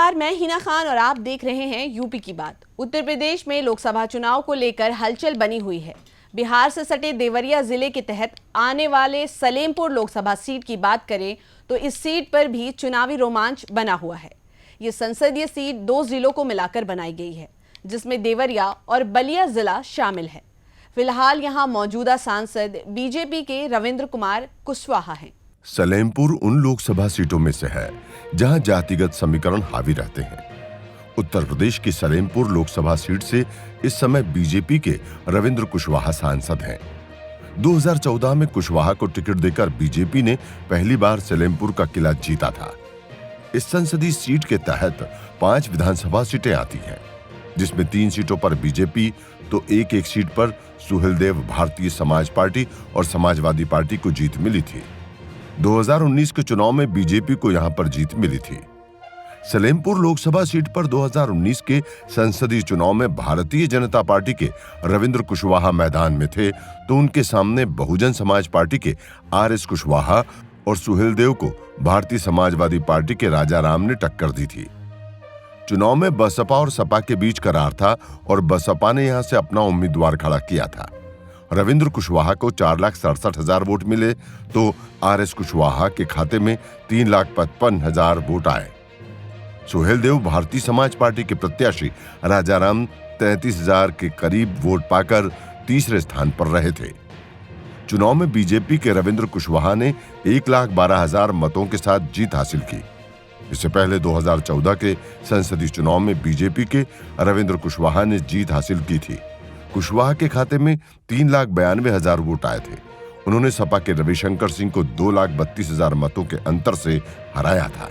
नमस्कार, मैं हिना खान और आप देख रहे हैं यूपी की बात। उत्तर प्रदेश में लोकसभा चुनाव को लेकर हलचल बनी हुई है। बिहार से सटे देवरिया जिले के तहत आने वाले सलेमपुर लोकसभा सीट की बात करें तो इस सीट पर भी चुनावी रोमांच बना हुआ है। ये संसदीय सीट 2 जिलों को मिलाकर बनाई गई है, जिसमें देवरिया और बलिया जिला शामिल है। फिलहाल यहाँ मौजूदा सांसद बीजेपी के रविंद्र कुमार कुशवाहा हैं। सलेमपुर उन लोकसभा सीटों में से है जहां जातिगत समीकरण हावी रहते हैं। उत्तर प्रदेश की सलेमपुर लोकसभा सीट से इस समय बीजेपी के रविंद्र कुशवाहा सांसद हैं। 2014 में कुशवाहा को टिकट देकर बीजेपी ने पहली बार सलेमपुर का किला जीता था। इस संसदीय सीट के तहत 5 विधानसभा सीटें आती हैं, जिसमें 3 सीटों पर बीजेपी तो एक सीट पर सुहेलदेव भारतीय समाज पार्टी और समाजवादी पार्टी को जीत मिली थी। 2019 के चुनाव में बीजेपी को यहां पर जीत मिली थी। सलेमपुर लोकसभा सीट पर 2019 के संसदीय चुनाव में भारतीय जनता पार्टी के रविंद्र कुशवाहा मैदान में थे, तो उनके सामने बहुजन समाज पार्टी के आर.एस. कुशवाहा और सुहेलदेव को भारतीय समाजवादी पार्टी के राजाराम ने टक्कर दी थी। चुनाव में बसपा और सपा के बीच करार था और बसपा ने यहां से अपना उम्मीदवार खड़ा किया था। रविंद्र कुशवाहा को 4,67,000 वोट मिले तो आर.एस. कुशवाहा के खाते में 3,55,000 वोट आए। सुहेलदेव भारतीय समाज पार्टी के प्रत्याशी राजाराम 33,000 के करीब वोट पाकर तीसरे स्थान पर रहे थे। चुनाव में बीजेपी के रविंद्र कुशवाहा ने 1,12,000 मतों के साथ जीत हासिल की। इससे पहले 2014 के संसदीय चुनाव में बीजेपी के रविंद्र कुशवाहा ने जीत हासिल की थी। कुशवाहा के खाते में 3,92,000 वोट आए थे। उन्होंने सपा के रविशंकर सिंह को 2,32,000 मतों के अंतर से हराया था।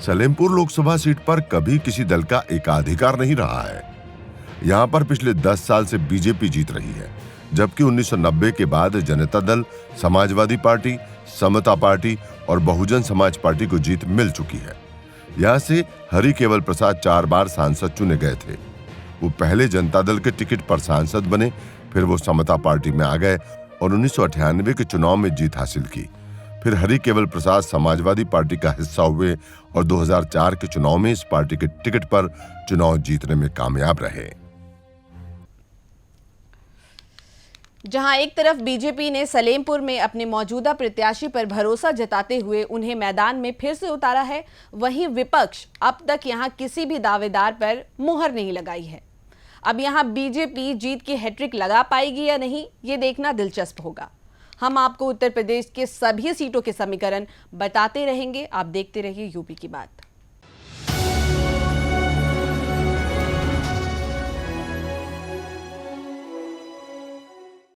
सलेमपुर लोकसभा सीट पर कभी किसी दल का एकाधिकार नहीं रहा है। यहां पर पिछले 10 साल से बीजेपी जीत रही है, जबकि 1990 के बाद जनता दल, समाजवादी पार्टी, समता पार्टी और बहुजन समाज पार्टी को जीत मिल चुकी है। यहां से हरिकेवल प्रसाद 4 बार सांसद चुने गए थे। वो पहले जनता दल के टिकट पर सांसद बने, फिर वो समता पार्टी में आ गए और 1998 के चुनाव में जीत हासिल की। फिर हरिकेवल प्रसाद समाजवादी पार्टी का हिस्सा हुए और 2004 के चुनाव में इस पार्टी के टिकट पर चुनाव जीतने में कामयाब रहे। जहां एक तरफ बीजेपी ने सलेमपुर में अपने मौजूदा प्रत्याशी पर भरोसा जताते हुए उन्हें मैदान में फिर से उतारा है, वहीं विपक्ष अब तक यहां किसी भी दावेदार पर मुहर नहीं लगाई है। अब यहां बीजेपी जीत की हैट्रिक लगा पाएगी या नहीं, ये देखना दिलचस्प होगा। हम आपको उत्तर प्रदेश के सभी सीटों के समीकरण बताते रहेंगे। आप देखते रहिए यूपी की बात।